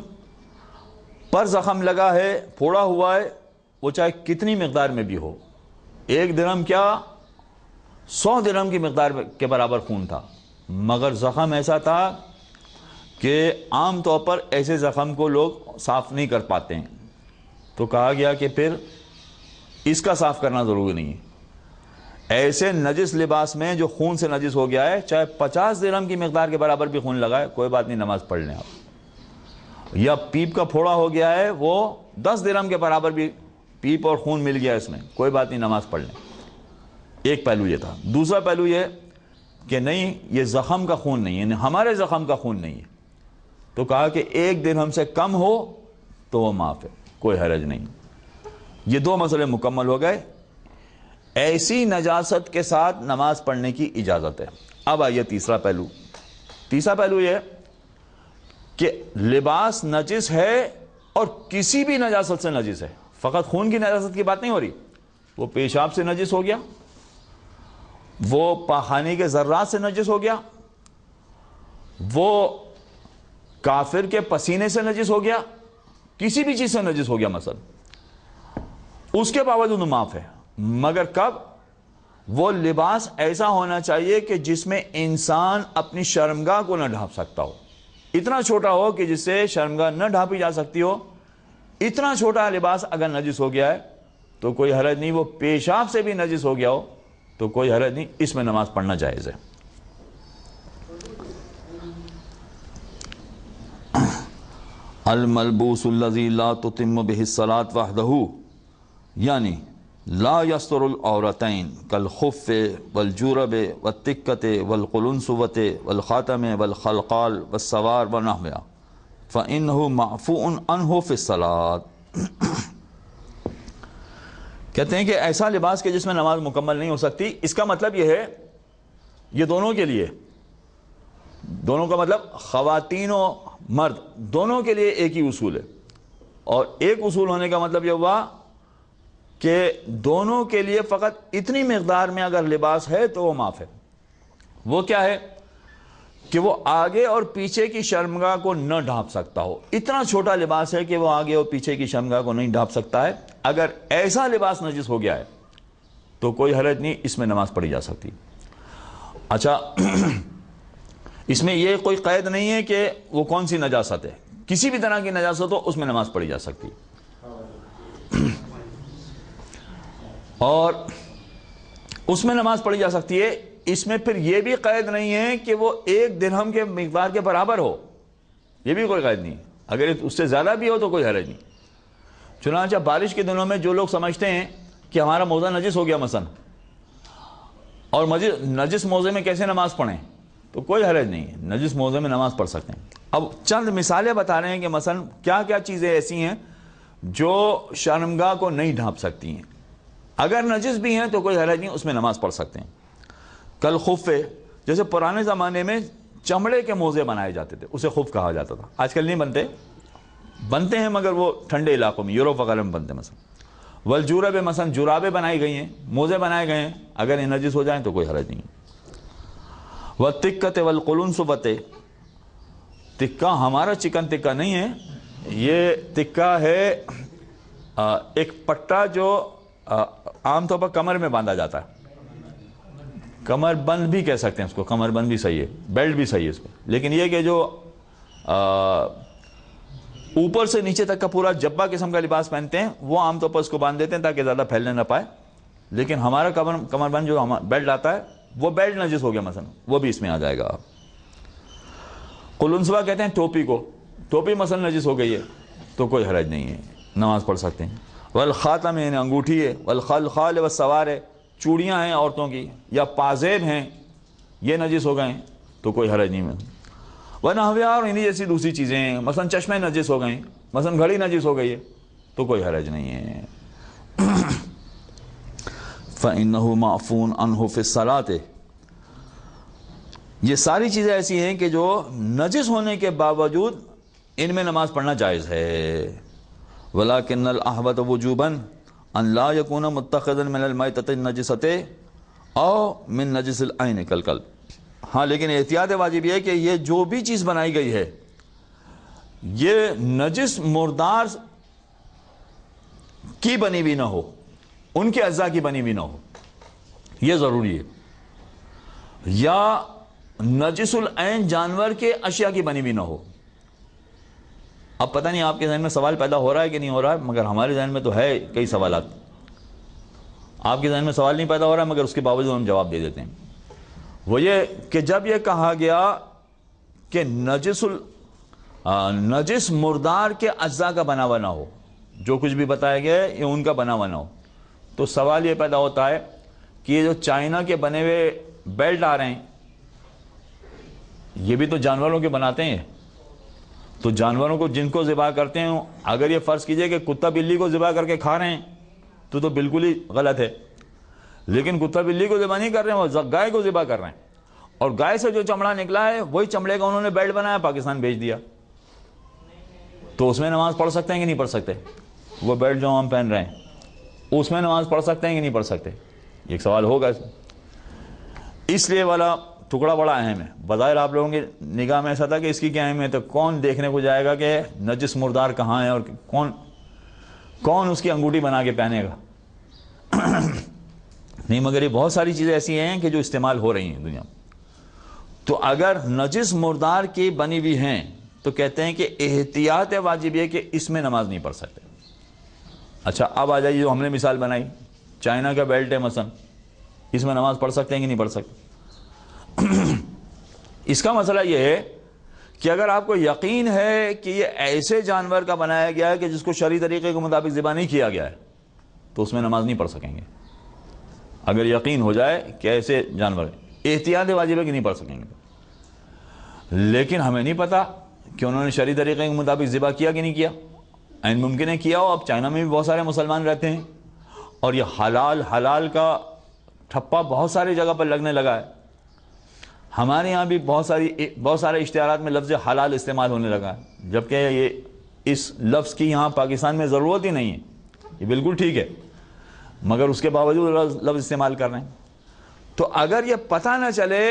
پر زخم لگا ہے، پھوڑا ہوا ہے، وہ چاہے کتنی مقدار میں بھی ہو، 1 درہم کیا 100 درہم کی مقدار کے برابر خون تھا، مگر زخم ایسا تھا کہ عام طور پر ایسے زخم کو لوگ صاف نہیں کر پاتے ہیں، تو کہا گیا کہ پھر اس کا صاف کرنا ضروری نہیں ہے۔ ایسے نجس لباس میں جو خون سے نجس ہو گیا ہے، چاہے 50 درہم کی مقدار کے برابر بھی خون لگا ہے، کوئی بات نہیں، نماز پڑھ لیں آپ۔ یا پیپ کا پھوڑا ہو گیا ہے، وہ 10 درہم کے برابر بھی پیپ اور خون مل گیا اس میں، کوئی بات نہیں، نماز پڑھ لیں۔ ایک پہلو یہ تھا۔ دوسرا پہلو یہ کہ نہیں یہ زخم کا خون نہیں ہے، ہمارے زخم کا خون نہیں ہے، تو کہا کہ 1 درہم سے کم ہو تو وہ معاف ہے، کوئی حرج نہیں۔ یہ دو مسئلے مکمل ہو گئے۔ ایسی نجاست کے ساتھ نماز پڑھنے کی اجازت ہے۔ اب آئیے تیسرا پہلو۔ تیسرا پہلو یہ کہ لباس نجس ہے اور کسی بھی نجاست سے نجس ہے، فقط خون کی نجاست کی بات نہیں ہو رہی، وہ پیشاب سے نجس ہو گیا، وہ پاخانے کے ذرات سے نجس ہو گیا، وہ کافر کے پسینے سے نجس ہو گیا، کسی بھی چیز سے نجس ہو گیا مثلا، اس کے باوجود معاف ہے، مگر کب؟ وہ لباس ایسا ہونا چاہیے کہ جس میں انسان اپنی شرمگاہ کو نہ ڈھانپ سکتا ہو، اتنا چھوٹا ہو کہ جس سے شرمگاہ نہ ڈھانپی جا سکتی ہو، اتنا چھوٹا لباس اگر نجس ہو گیا ہے تو کوئی حرج نہیں، وہ پیشاب سے بھی نجس ہو گیا ہو تو کوئی حرج نہیں، اس میں نماز پڑھنا جائز ہے۔ الملبوس الذی لا تتم بہ الصلاۃ وحدہ، یعنی لا یستر العورتین کالخف والجورب والتکۃ والقلنسوۃ والخاتم والخلقال والسوار ونحوها فإنہ معفو عنہ فی الصلاۃ۔ کہتے ہیں کہ ایسا لباس کہ جس میں نماز مکمل نہیں ہو سکتی، اس کا مطلب یہ ہے، یہ دونوں کے لیے، دونوں کا مطلب خواتین و مرد دونوں کے لیے ایک ہی اصول ہے، اور ایک اصول ہونے کا مطلب یہ ہوا کہ دونوں کے لیے فقط اتنی مقدار میں اگر لباس ہے تو وہ معاف ہے۔ وہ کیا ہے کہ وہ آگے اور پیچھے کی شرمگاہ کو نہ ڈھانپ سکتا ہو، اتنا چھوٹا لباس ہے کہ وہ آگے اور پیچھے کی شرمگاہ کو نہیں ڈھانپ سکتا ہے۔ اگر ایسا لباس نجس ہو گیا ہے تو کوئی حرج نہیں، اس میں نماز پڑھی جا سکتی۔ اچھا اس میں یہ کوئی قید نہیں ہے کہ وہ کون سی نجاست ہے، کسی بھی طرح کی نجاست ہو اس میں نماز پڑھی جا سکتی، اور اس میں نماز پڑھی جا سکتی ہے۔ اس میں پھر یہ بھی قید نہیں ہے کہ وہ 1 درہم کے مقدار کے برابر ہو، یہ بھی کوئی قید نہیں، اگر اس سے زیادہ بھی ہو تو کوئی حرج نہیں۔ چنانچہ بارش کے دنوں میں جو لوگ سمجھتے ہیں کہ ہمارا موزہ نجس ہو گیا مثلا، اور نجس موزے میں کیسے نماز پڑھیں، تو کوئی حرج نہیں ہے، نجس موزے میں نماز پڑھ سکتے ہیں۔ اب چند مثالیں بتا رہے ہیں کہ مثلا کیا کیا چیزیں ایسی ہیں جو شرمگاہ کو نہیں ڈھانپ سکتی ہیں، اگر نجس بھی ہیں تو کوئی حرج نہیں، اس میں نماز پڑھ سکتے ہیں۔ کل خف جیسے پرانے زمانے میں چمڑے کے موزے بنائے جاتے تھے، اسے خف کہا جاتا تھا. آج کل نہیں بنتے ہیں مگر وہ ٹھنڈے علاقوں میں، یوروپ وغیرہ میں بنتے ہیں. مثلا والجورب، مثلا جرابیں بنائی گئی ہیں، موزے بنائے گئے ہیں، اگر یہ نجس ہو جائیں تو کوئی حرج نہیں. والتکۃ والقلنسوۃ، تکہ ہمارا چکن تکہ نہیں ہے، یہ تکہ ہے ایک پٹا جو عام طور پر کمر میں باندھا جاتا ہے. کمر بند بھی کہہ سکتے ہیں اس کو، کمر بند بھی صحیح ہے، بیلٹ بھی صحیح ہے اس کو. لیکن یہ کہ جو اوپر سے نیچے تک کا پورا جبہ قسم کا لباس پہنتے ہیں، وہ عام طور پر اس کو باندھ دیتے ہیں تاکہ زیادہ پھیلنے نہ پائے. لیکن ہمارا کمر بند جو بیلٹ آتا ہے، وہ بیلٹ نجس ہو گیا مثلا، وہ بھی اس میں آ جائے گا. قلنسوہ کہتے ہیں ٹوپی کو، ٹوپی مثلا نجس ہو گئی ہے تو کوئی حرج نہیں ہے، نماز پڑھ سکتے ہیں. والخاتم، یعنی انگوٹھی ہے. والخلخال والسوار، چوڑیاں ہیں عورتوں کی یا پازیب ہیں، یہ نجس ہو گئے ہیں تو کوئی حرج نہیں ہے. ونحوها، اور انہی جیسی دوسری چیزیں ہیں، مثلا چشمے نجس ہو گئے، مثلا گھڑی نجس ہو گئی ہے تو کوئی حرج نہیں ہے. فَإِنَّهُ مَعْفُونَ عَنْهُ فِي الصَّلَاةِ، یہ ساری چیزیں ایسی ہیں کہ جو نجس ہونے کے باوجود ان میں نماز پڑھنا جائز ہے. وَلَكِنَّ الْأَحْوَطَ وُجُوبًا أَنْ لَا يَكُونَ مُتَّخِذًا مِنَ الْمَيْتَةِ النَّجِسَةِ أَوْ مِنْ نَجِسِ الْعَيْنِ كَالْقَلْبِ. ہاں لیکن احتیاط واجب یہ ہے کہ یہ جو بھی چیز بنائی گئی ہے یہ نجس مردار کی بنی بھی نہ ہو، ان کے اجزاء کی بنی بھی نہ ہو، یہ ضروری ہے. یا نجس العین جانور کے اشیاء کی بنی بھی نہ ہو. اب پتہ نہیں آپ کے ذہن میں سوال پیدا ہو رہا ہے کہ نہیں ہو رہا ہے، مگر ہمارے ذہن میں تو ہے کئی سوالات. آپ کے ذہن میں سوال نہیں پیدا ہو رہا ہے مگر اس کے باوجود ہم جواب دے دیتے ہیں. وہ یہ کہ جب یہ کہا گیا کہ نجس مردار کے اجزاء کا بنا ہوا نہ ہو، جو کچھ بھی بتایا گیا ہے یہ ان کا بنا ہوا نہ ہو، تو سوال یہ پیدا ہوتا ہے کہ یہ جو چائنا کے بنے ہوئے بیلٹ آ رہے ہیں یہ بھی تو جانوروں کے بناتے ہیں. تو جانوروں کو جن کو ذبح کرتے ہیں، اگر یہ فرض کیجئے کہ کتا بلی کو ذبح کر کے کھا رہے ہیں تو بالکل ہی غلط ہے. لیکن کتا بلی کو ذبح نہیں کر رہے ہیں، وہ گائے کو ذبح کر رہے ہیں، اور گائے سے جو چمڑا نکلا ہے وہی چمڑے کا انہوں نے بیلٹ بنایا، پاکستان بھیج دیا. تو اس میں نماز پڑھ سکتے ہیں کہ نہیں پڑھ سکتے؟ وہ بیلٹ جو ہم پہن رہے ہیں اس میں نماز پڑھ سکتے ہیں کہ نہیں پڑھ سکتے؟ ایک سوال ہوگا. اس لیے والا ٹکڑا بڑا اہم ہے. بظاہر آپ لوگوں کی نگاہ میں ایسا تھا کہ اس کی کیا اہمیت ہے، کون دیکھنے کو جائے گا کہ نجس مردار کہاں ہے اور کون اس کی انگوٹھی بنا کے پہنے گا. نہیں، مگر یہ بہت ساری چیزیں ایسی ہیں کہ جو استعمال ہو رہی ہیں دنیا میں. تو اگر نجس مردار کی بنی بھی ہیں تو کہتے ہیں کہ احتیاط واجب ہے کہ اس میں نماز نہیں پڑھ سکتے. اچھا اب آ جائیے، جو ہم نے مثال بنائی چائنا کا بیلٹ ہے مثلا، اس میں نماز پڑھ سکتے ہیں کہ نہیں پڑھ سکتے؟ اس کا مسئلہ یہ ہے کہ اگر آپ کو یقین ہے کہ یہ ایسے جانور کا بنایا گیا ہے کہ جس کو شرعی طریقے کے مطابق ذبح نہیں کیا گیا ہے تو اس میں نماز نہیں پڑھ سکیں گے. اگر یقین ہو جائے کہ ایسے جانور، احتیاط واجب ہے کہ نہیں پڑھ سکیں گے. لیکن ہمیں نہیں پتا کہ انہوں نے شرعی طریقے کے مطابق ذبح کیا کہ نہیں کیا. عین ممکن ہے کیا ہو. اب چائنا میں بھی بہت سارے مسلمان رہتے ہیں اور یہ حلال کا ٹھپا بہت ساری جگہ پر لگنے لگا ہے. ہمارے یہاں بھی بہت سارے اشتہارات میں لفظ حلال استعمال ہونے لگا ہے، جبکہ یہ اس لفظ کی یہاں پاکستان میں ضرورت ہی نہیں ہے. یہ بالکل ٹھیک ہے مگر اس کے باوجود لفظ استعمال کر رہے ہیں. تو اگر یہ پتہ نہ چلے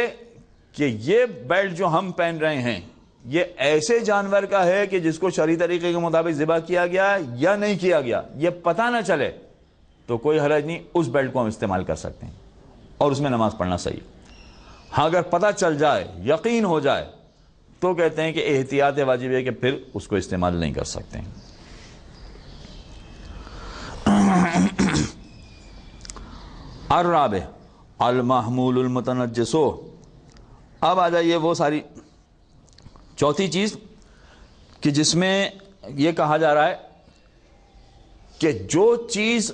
کہ یہ بیلٹ جو ہم پہن رہے ہیں یہ ایسے جانور کا ہے کہ جس کو شرعی طریقے کے مطابق ذبح کیا گیا یا نہیں کیا گیا، یہ پتہ نہ چلے تو کوئی حرج نہیں، اس بیلٹ کو ہم استعمال کر سکتے ہیں اور اس میں نماز پڑھنا صحیح. ہاں اگر پتہ چل جائے، یقین ہو جائے، تو کہتے ہیں کہ احتیاط واجب ہے کہ پھر اس کو استعمال نہیں کر سکتے ہیں. الرابع المحمول المتنجس. اب آ جائیے وہ ساری چوتھی چیز کہ جس میں یہ کہا جا رہا ہے کہ جو چیز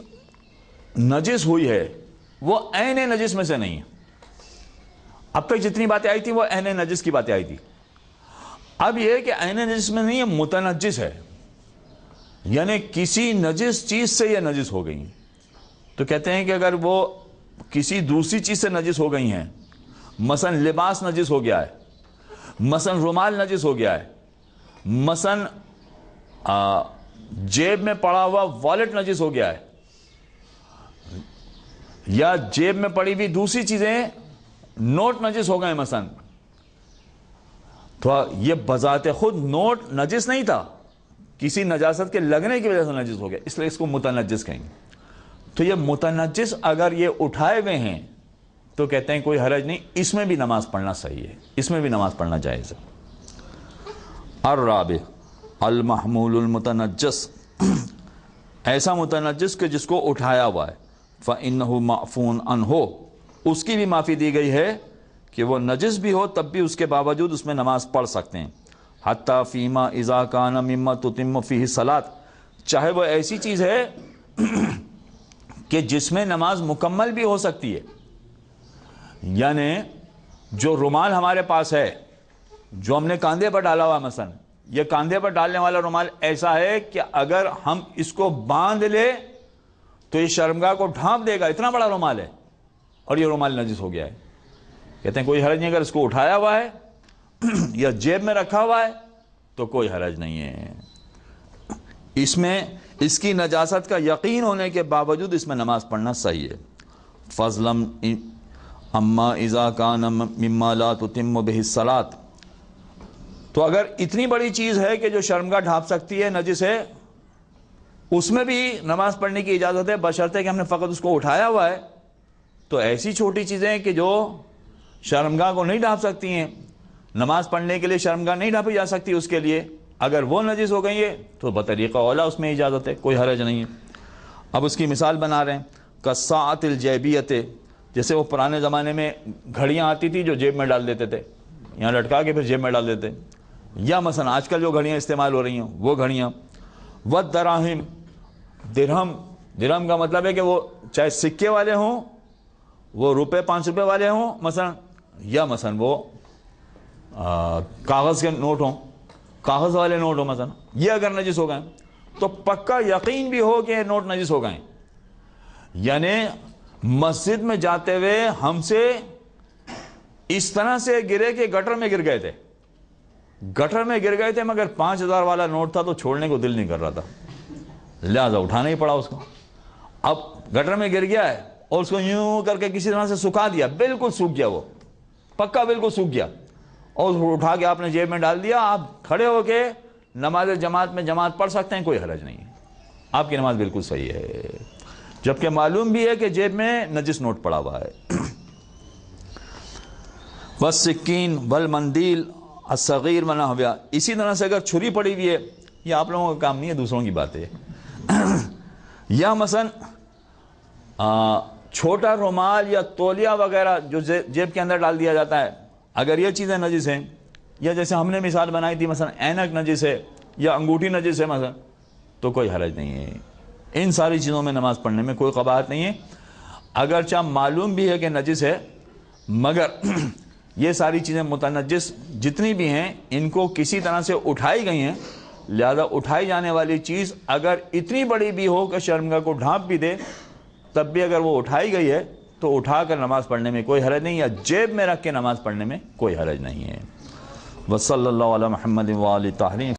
نجس ہوئی ہے وہ عین نجس میں سے نہیں ہے. اب تک جتنی باتیں آئی تھی وہ عین نجس کی باتیں آئی تھی. اب یہ کہ عین نجس میں نہیں ہے، متنجس ہے، یعنی کسی نجس چیز سے یہ نجس ہو گئی ہیں. تو کہتے ہیں کہ اگر وہ کسی دوسری چیز سے نجس ہو گئی ہیں مثلا لباس نجس ہو گیا ہے، مثلا رومال نجس ہو گیا ہے، مثلا جیب میں پڑا ہوا والیٹ نجس ہو گیا ہے، یا جیب میں پڑی ہوئی دوسری چیزیں نوٹ نجس ہو گئے مثلا، تو یہ بذات خود نوٹ نجس نہیں تھا، کسی نجاست کے لگنے کی وجہ سے نجس ہو گیا، اس لیے اس کو متنجس کہیں گے۔ تو یہ متنجس اگر یہ اٹھائے ہوئے ہیں تو کہتے ہیں کوئی حرج نہیں، اس میں بھی نماز پڑھنا صحیح ہے، اس میں بھی نماز پڑھنا جائز ہے۔ الرابع المحمول المتنجس، ایسا متنجس کہ جس کو اٹھایا ہوا ہے، فَإِنَّهُ مَعْفُونَ عَنْهُ، اس کی بھی معافی دی گئی ہے کہ وہ نجس بھی ہو تب بھی اس کے باوجود اس میں نماز پڑھ سکتے ہیں۔ حتیٰ فیما اذا کان مما تتم فیہ الصلاۃ، چاہے وہ ایسی چیز ہے کہ جس میں نماز مکمل بھی ہو سکتی ہے، یعنی جو رومال ہمارے پاس ہے جو ہم نے کاندھے پر ڈالا ہوا، مثلا یہ کاندھے پر ڈالنے والا رومال ایسا ہے کہ اگر ہم اس کو باندھ لے تو یہ شرمگاہ کو ڈھانپ دے گا، اتنا بڑا رومال ہے، اور یہ رومال نجس ہو گیا ہے، کہتے ہیں کوئی حرج نہیں، اگر اس کو اٹھایا ہوا ہے یا جیب میں رکھا ہوا ہے تو کوئی حرج نہیں ہے، اس میں اس کی نجاست کا یقین ہونے کے باوجود اس میں نماز پڑھنا صحیح ہے۔ فضلم اما اذا کان مما لا تتم بہ الصلاۃ، تو اگر اتنی بڑی چیز ہے کہ جو شرمگاہ ڈھانپ سکتی ہے، نجس ہے، اس میں بھی نماز پڑھنے کی اجازت ہے، بشرطے کہ ہم نے فقط اس کو اٹھایا ہوا ہے۔ تو ایسی چھوٹی چیزیں کہ جو شرمگاہ کو نہیں ڈھانپ سکتی ہیں، نماز پڑھنے کے لیے شرمگاہ نہیں ڈھانپی جا سکتی اس کے لیے، اگر وہ نجس ہو گئی ہے تو بطریقہ اولا اس میں اجازت ہے، کوئی حرج نہیں ہے۔ اب اس کی مثال بنا رہے ہیں، کالساعۃ الجیبیۃ، جیسے وہ پرانے زمانے میں گھڑیاں آتی تھی جو جیب میں ڈال دیتے تھے، یہاں لٹکا کے پھر جیب میں ڈال دیتے، یا مثلا آج کل جو گھڑیاں استعمال ہو رہی ہیں وہ گھڑیاں۔ والدراہم، درہم کا مطلب ہے کہ وہ چاہے سکے والے ہوں، وہ روپے 5 روپے والے ہوں مثلا، یا مثلا وہ کاغذ کے نوٹ ہوں، کاغذ والے نوٹ ہوں مثلا، یہ اگر نجس ہو گئے تو پکا یقین بھی ہو کہ یہ نوٹ نجس ہو گئے، یعنی مسجد میں جاتے ہوئے ہم سے اس طرح سے گرے کہ گٹر میں گر گئے تھے، گٹر میں گر گئے تھے، مگر 5000 والا نوٹ تھا تو چھوڑنے کو دل نہیں کر رہا تھا، لہذا اٹھانا ہی پڑا اس کو۔ اب گٹر میں گر گیا ہے اور اس کو یوں کر کے کسی طرح سے سکھا دیا، بالکل سوکھ گیا، وہ پکا بالکل سوکھ گیا، اور اٹھا کے آپ نے جیب میں ڈال دیا، آپ کھڑے ہو کے نماز جماعت میں جماعت پڑھ سکتے ہیں، کوئی حرج نہیں ہے، آپ کی نماز بالکل صحیح ہے، جبکہ معلوم بھی ہے کہ جیب میں نجس نوٹ پڑا ہوا ہے۔ والسکین والمندیل الصغیر ونحوہا، اسی طرح سے اگر چھری پڑی ہوئی ہے، یہ آپ لوگوں کا کام نہیں ہے، دوسروں کی بات ہے، یا مثلا چھوٹا رومال یا تولیہ وغیرہ جو جیب کے اندر ڈال دیا جاتا ہے، اگر یہ چیزیں نجس ہیں، یا جیسے ہم نے مثال بنائی تھی مثلا اینک نجس ہے یا انگوٹھی نجس ہے مثلا، تو کوئی حرج نہیں ہے، ان ساری چیزوں میں نماز پڑھنے میں کوئی قباحت نہیں ہے، اگرچہ معلوم بھی ہے کہ نجس ہے، مگر یہ ساری چیزیں متنجس جتنی بھی ہیں ان کو کسی طرح سے اٹھائی گئی ہیں، لہذا اٹھائی جانے والی چیز اگر اتنی بڑی بھی ہو کہ شرمگاہ کو ڈھانپ بھی دے، تب بھی اگر وہ اٹھائی گئی ہے تو اٹھا کر نماز پڑھنے میں کوئی حرج نہیں، یا جیب میں رکھ کے نماز پڑھنے میں کوئی حرج نہیں ہے۔ وصلی اللہ علی محمد وآلہ طاہرین۔